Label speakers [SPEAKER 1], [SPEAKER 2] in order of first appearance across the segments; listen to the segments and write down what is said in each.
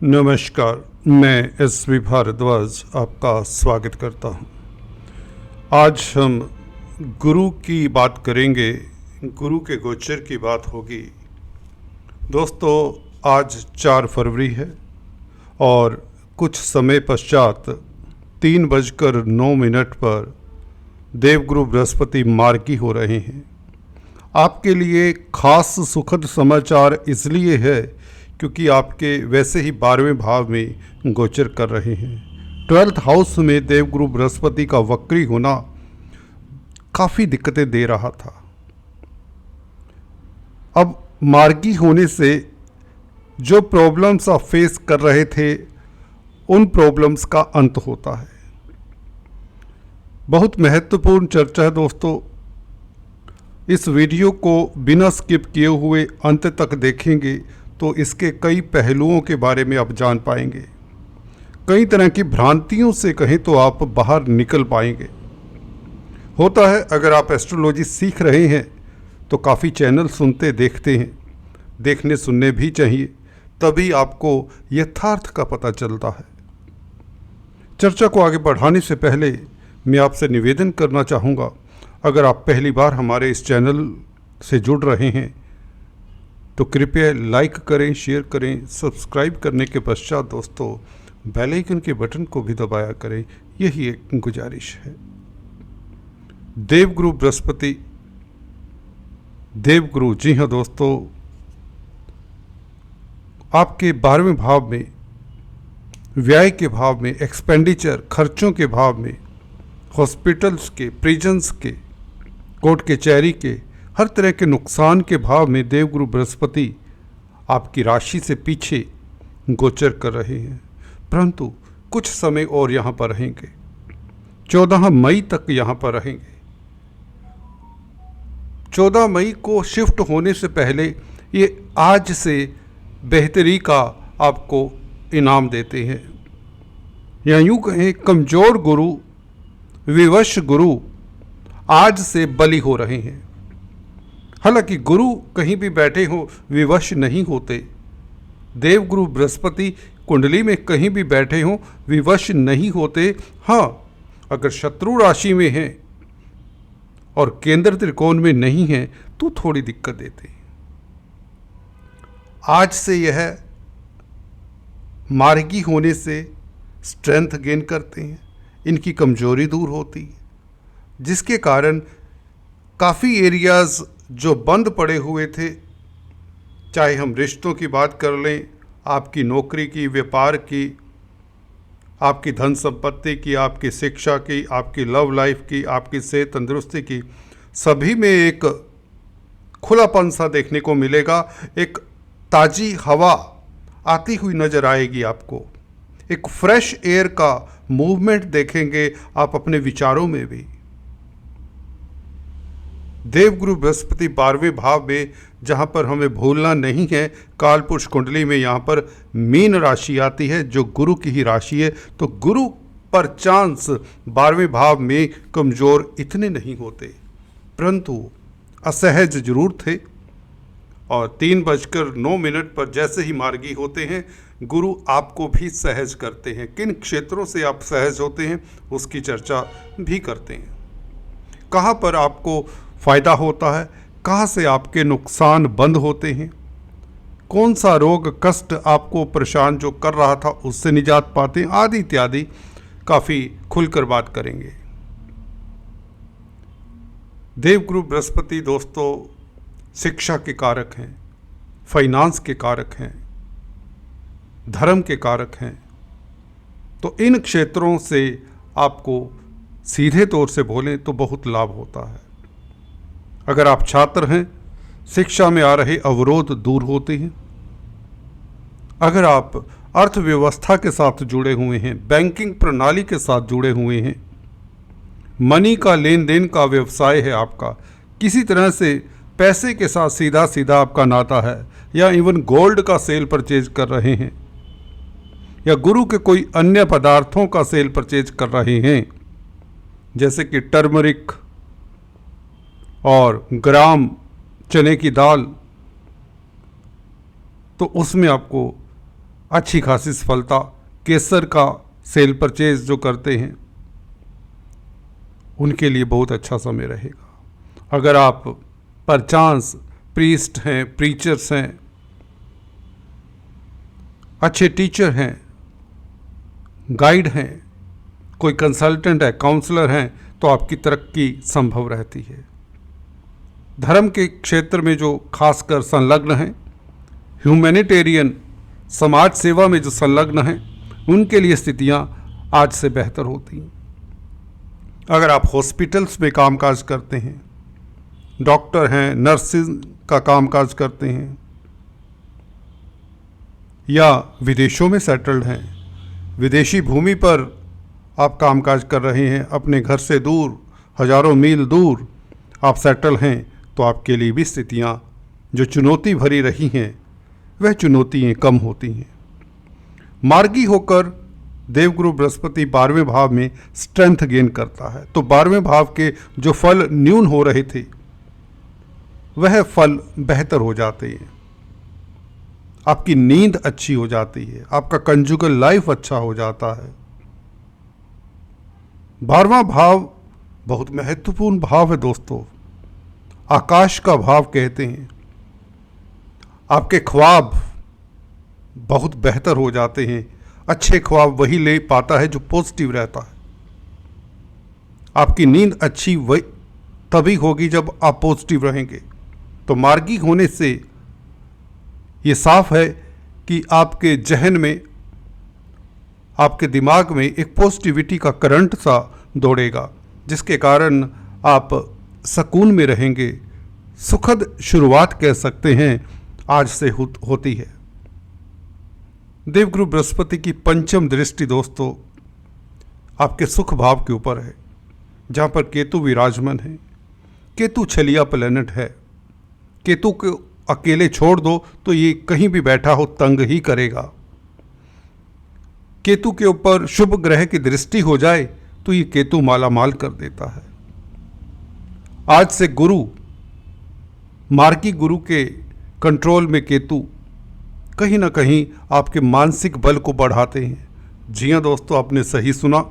[SPEAKER 1] नमस्कार, मैं एस.वी. भारद्वाज आपका स्वागत करता हूं। आज हम गुरु की बात करेंगे, गुरु के गोचर की बात होगी। दोस्तों, आज 4 फरवरी है और कुछ समय पश्चात 3:09 पर देवगुरु बृहस्पति मार्गी हो रहे हैं। आपके लिए खास सुखद समाचार इसलिए है क्योंकि आपके वैसे ही 12वें भाव में गोचर कर रहे हैं। 12th हाउस में देवगुरु बृहस्पति का वक्री होना काफ़ी दिक्कतें दे रहा था। अब मार्गी होने से जो प्रॉब्लम्स आप फेस कर रहे थे उन प्रॉब्लम्स का अंत होता है। बहुत महत्वपूर्ण चर्चा है दोस्तों। इस वीडियो को बिना स्किप किए हुए अंत तक देखेंगे तो इसके कई पहलुओं के बारे में आप जान पाएंगे। कई तरह की भ्रांतियों से कहें तो आप बाहर निकल पाएंगे। होता है, अगर आप एस्ट्रोलॉजी सीख रहे हैं तो काफ़ी चैनल सुनते देखते हैं, देखने सुनने भी चाहिए, तभी आपको यथार्थ का पता चलता है। चर्चा को आगे बढ़ाने से पहले मैं आपसे निवेदन करना चाहूँगा, अगर आप पहली बार हमारे इस चैनल से जुड़ रहे हैं तो कृपया लाइक करें, शेयर करें। सब्सक्राइब करने के पश्चात दोस्तों बेल आइकन के बटन को भी दबाया करें, यही एक गुजारिश है। देवगुरु बृहस्पति, देवगुरु, जी हाँ दोस्तों, आपके 12वें भाव में, व्यय के भाव में, एक्सपेंडिचर, खर्चों के भाव में, हॉस्पिटल्स के, प्रिजन्स के, कोर्ट कचहरी के, हर तरह के नुकसान के भाव में देवगुरु बृहस्पति आपकी राशि से पीछे गोचर कर रहे हैं, परंतु कुछ समय और यहाँ पर रहेंगे। 14 मई तक यहाँ पर रहेंगे। 14 मई को शिफ्ट होने से पहले ये आज से बेहतरी का आपको इनाम देते हैं। या यूँ कहें, कमज़ोर गुरु, विवश गुरु आज से बली हो रहे हैं। हालांकि गुरु कहीं भी बैठे हो विवश नहीं होते। देवगुरु बृहस्पति कुंडली में कहीं भी बैठे हो विवश नहीं होते। हाँ, अगर शत्रु राशि में हैं और केंद्र त्रिकोण में नहीं हैं तो थोड़ी दिक्कत देते हैं। आज से यह मार्गी होने से स्ट्रेंथ गेन करते हैं, इनकी कमजोरी दूर होती है, जिसके कारण काफ़ी एरियाज़ जो बंद पड़े हुए थे, चाहे हम रिश्तों की बात कर लें, आपकी नौकरी की, व्यापार की, आपकी धन संपत्ति की, आपकी शिक्षा की, आपकी लव लाइफ की, आपकी सेहत तंदुरुस्ती की, सभी में एक खुलापन सा देखने को मिलेगा। एक ताज़ी हवा आती हुई नज़र आएगी आपको। एक फ्रेश एयर का मूवमेंट देखेंगे आप अपने विचारों में भी। देवगुरु बृहस्पति 12वें भाव में, जहाँ पर हमें भूलना नहीं है, कालपुरुष कुंडली में यहाँ पर मीन राशि आती है जो गुरु की ही राशि है। तो गुरु पर चांस 12वें भाव में कमज़ोर इतने नहीं होते, परंतु असहज जरूर थे। और 3:09 पर जैसे ही मार्गी होते हैं, गुरु आपको भी सहज करते हैं। किन क्षेत्रों से आप सहज होते हैं उसकी चर्चा भी करते हैं। कहाँ पर आपको फ़ायदा होता है, कहाँ से आपके नुकसान बंद होते हैं, कौन सा रोग कष्ट आपको परेशान जो कर रहा था उससे निजात पाते हैं, आदि इत्यादि काफ़ी खुलकर बात करेंगे। देवगुरु बृहस्पति दोस्तों शिक्षा के कारक हैं, फाइनेंस के कारक हैं, धर्म के कारक हैं। तो इन क्षेत्रों से आपको सीधे तौर से बोलें तो बहुत लाभ होता है। अगर आप छात्र हैं, शिक्षा में आ रहे अवरोध दूर होते हैं। अगर आप अर्थव्यवस्था के साथ जुड़े हुए हैं, बैंकिंग प्रणाली के साथ जुड़े हुए हैं, मनी का लेन देन का व्यवसाय है आपका, किसी तरह से पैसे के साथ सीधा सीधा आपका नाता है, या इवन गोल्ड का सेल परचेज कर रहे हैं, या गुरु के कोई अन्य पदार्थों का सेल परचेज कर रहे हैं, जैसे कि टर्मरिक और ग्राम चने की दाल, तो उसमें आपको अच्छी खासी सफलता, केसर का सेल परचेज जो करते हैं उनके लिए बहुत अच्छा समय रहेगा। अगर आप परचांस प्रीस्ट हैं, प्रीचर्स हैं, अच्छे टीचर हैं, गाइड हैं, कोई कंसल्टेंट है, काउंसलर हैं, तो आपकी तरक्की संभव रहती है। धर्म के क्षेत्र में जो खासकर संलग्न हैं, ह्यूमैनिटेरियन समाज सेवा में जो संलग्न हैं, उनके लिए स्थितियां आज से बेहतर होती हैं। अगर आप हॉस्पिटल्स में कामकाज करते हैं, डॉक्टर हैं, नर्सिंग का कामकाज करते हैं, या विदेशों में सेटल्ड हैं, विदेशी भूमि पर आप कामकाज कर रहे हैं, अपने घर से दूर, हजारों मील दूर आप सेटल हैं, तो आपके लिए भी स्थितियां जो चुनौती भरी रही हैं वह चुनौतियां कम होती हैं। मार्गी होकर देवगुरु बृहस्पति 12वें भाव में स्ट्रेंथ गेन करता है, तो 12वें भाव के जो फल न्यून हो रहे थे वह फल बेहतर हो जाते हैं। आपकी नींद अच्छी हो जाती है, आपका कंजुगल लाइफ अच्छा हो जाता है। 12वां भाव बहुत महत्वपूर्ण भाव है दोस्तों, आकाश का भाव कहते हैं। आपके ख्वाब बहुत बेहतर हो जाते हैं। अच्छे ख्वाब वही ले पाता है जो पॉजिटिव रहता है। आपकी नींद अच्छी वही तभी होगी जब आप पॉजिटिव रहेंगे। तो मार्गी होने से ये साफ है कि आपके जहन में, आपके दिमाग में एक पॉजिटिविटी का करंट सा दौड़ेगा, जिसके कारण आप सुकून में रहेंगे। सुखद शुरुआत कह सकते हैं आज से होती है। देवगुरु बृहस्पति की पंचम दृष्टि दोस्तों आपके सुख भाव के ऊपर है, जहाँ पर केतु विराजमान है। केतु छलिया प्लेनेट है। केतु को अकेले छोड़ दो तो ये कहीं भी बैठा हो तंग ही करेगा। केतु के ऊपर शुभ ग्रह की दृष्टि हो जाए तो ये केतु माला माल कर देता है। आज से गुरु, मार्गी गुरु के कंट्रोल में केतु कहीं ना कहीं आपके मानसिक बल को बढ़ाते हैं। जी हाँ दोस्तों, आपने सही सुना।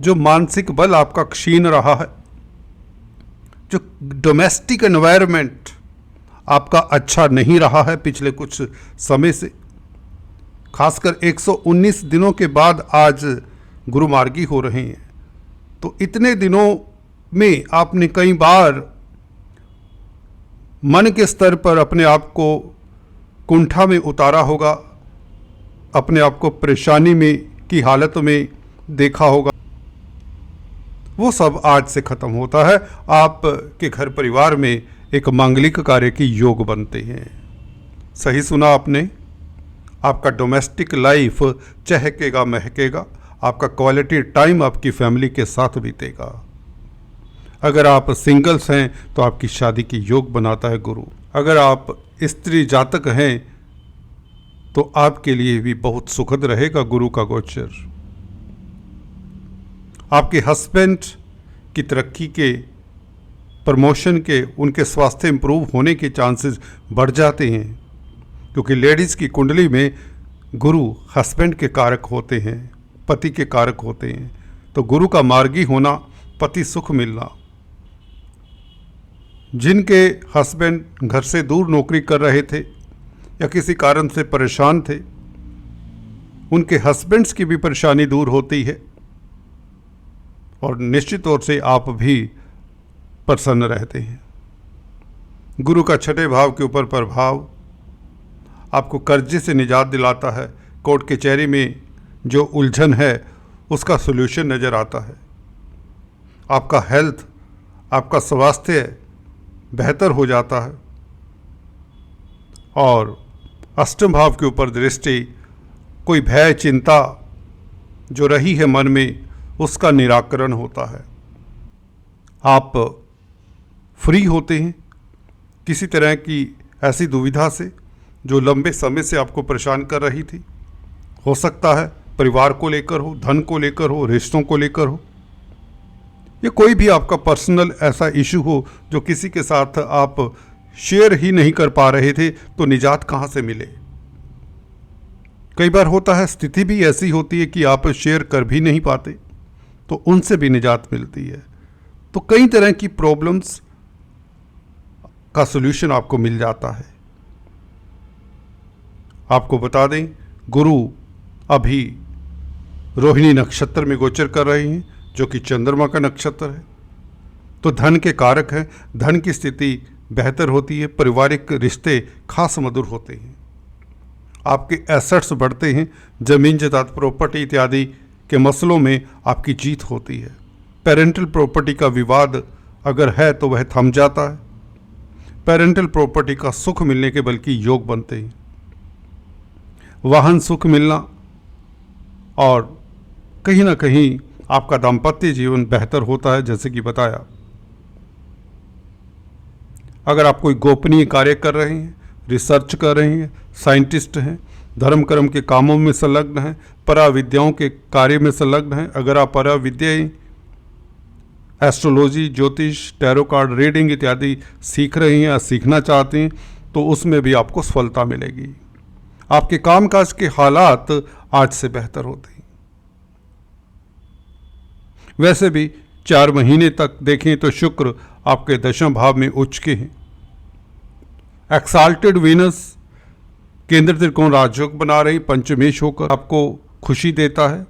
[SPEAKER 1] जो मानसिक बल आपका क्षीण रहा है, जो डोमेस्टिक एनवायरनमेंट आपका अच्छा नहीं रहा है पिछले कुछ समय से, खासकर 119 दिनों के बाद आज गुरु मार्गी हो रहे हैं, तो इतने दिनों में आपने कई बार मन के स्तर पर अपने आप को कुंठा में उतारा होगा, अपने आप को परेशानी में की हालत में देखा होगा। वो सब आज से खत्म होता है। आपके घर परिवार में एक मांगलिक कार्य की योग बनते हैं। सही सुना आपने। आपका डोमेस्टिक लाइफ चहकेगा महकेगा। आपका क्वालिटी टाइम आपकी फैमिली के साथ बीतेगा। अगर आप सिंगल्स हैं तो आपकी शादी की योग बनाता है गुरु। अगर आप स्त्री जातक हैं तो आपके लिए भी बहुत सुखद रहेगा गुरु का गोचर। आपके हस्बैंड की तरक्की के, प्रमोशन के, उनके स्वास्थ्य इंप्रूव होने के चांसेस बढ़ जाते हैं, क्योंकि लेडीज़ की कुंडली में गुरु हस्बैंड के कारक होते हैं, पति के कारक होते हैं। तो गुरु का मार्गी होना, पति सुख मिलना। जिनके हस्बैंड घर से दूर नौकरी कर रहे थे या किसी कारण से परेशान थे, उनके हस्बैंड्स की भी परेशानी दूर होती है और निश्चित तौर से आप भी प्रसन्न रहते हैं। गुरु का छठे भाव के ऊपर प्रभाव आपको कर्जे से निजात दिलाता है। कोर्ट कचहरी में जो उलझन है उसका सलूशन नज़र आता है। आपका हेल्थ, आपका स्वास्थ्य बेहतर हो जाता है और अष्टम भाव के ऊपर दृष्टि, कोई भय चिंता जो रही है मन में उसका निराकरण होता है। आप फ्री होते हैं किसी तरह की ऐसी दुविधा से जो लंबे समय से आपको परेशान कर रही थी। हो सकता है परिवार को लेकर हो, धन को लेकर हो, रिश्तों को लेकर हो, ये कोई भी आपका पर्सनल ऐसा इशू हो जो किसी के साथ आप शेयर ही नहीं कर पा रहे थे, तो निजात कहाँ से मिले। कई बार होता है, स्थिति भी ऐसी होती है कि आप शेयर कर भी नहीं पाते, तो उनसे भी निजात मिलती है। तो कई तरह की प्रॉब्लम्स का सॉल्यूशन आपको मिल जाता है। आपको बता दें, गुरु अभी रोहिणी नक्षत्र में गोचर कर रहे हैं, जो कि चंद्रमा का नक्षत्र है। तो धन के कारक हैं, धन की स्थिति बेहतर होती है, पारिवारिक रिश्ते खास मधुर होते हैं, आपके एसेट्स बढ़ते हैं, जमीन जायदाद प्रॉपर्टी इत्यादि के मसलों में आपकी जीत होती है। पेरेंटल प्रॉपर्टी का विवाद अगर है तो वह थम जाता है। पेरेंटल प्रॉपर्टी का सुख मिलने के बल्कि योग बनते हैं। वाहन सुख मिलना और कहीं ना कहीं आपका दाम्पत्य जीवन बेहतर होता है, जैसे कि बताया। अगर आप कोई गोपनीय कार्य कर रहे हैं, रिसर्च कर रहे हैं, साइंटिस्ट हैं, धर्म कर्म के कामों में संलग्न हैं, पराविद्याओं के कार्य में संलग्न हैं, अगर आप पराविद्याएं, एस्ट्रोलॉजी, ज्योतिष, टैरो कार्ड रीडिंग इत्यादि सीख रहे हैं या सीखना चाहते हैं, तो उसमें भी आपको सफलता मिलेगी। आपके कामकाज के हालात आज से बेहतर होते हैं। वैसे भी 4 महीने तक देखें तो शुक्र आपके दशम भाव में उच्च के हैं। एक्साल्टेड वीनस केंद्र त्रिकोण राजयोग बना रही पंचमेश होकर आपको खुशी देता है,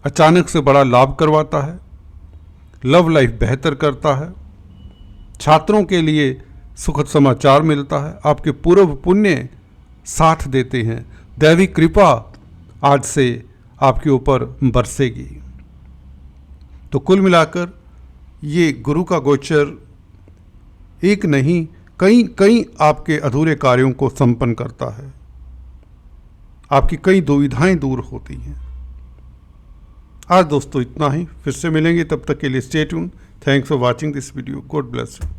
[SPEAKER 1] अचानक से बड़ा लाभ करवाता है, लव लाइफ बेहतर करता है, छात्रों के लिए सुखद समाचार मिलता है, आपके पूर्व पुण्य साथ देते हैं, दैवी कृपा आज से आपके ऊपर बरसेगी। तो कुल मिलाकर ये गुरु का गोचर एक नहीं कई आपके अधूरे कार्यों को संपन्न करता है, आपकी कई दुविधाएं दूर होती हैं। आज दोस्तों इतना ही, फिर से मिलेंगे, तब तक के लिए stay tune. Thanks for watching this video. God bless you.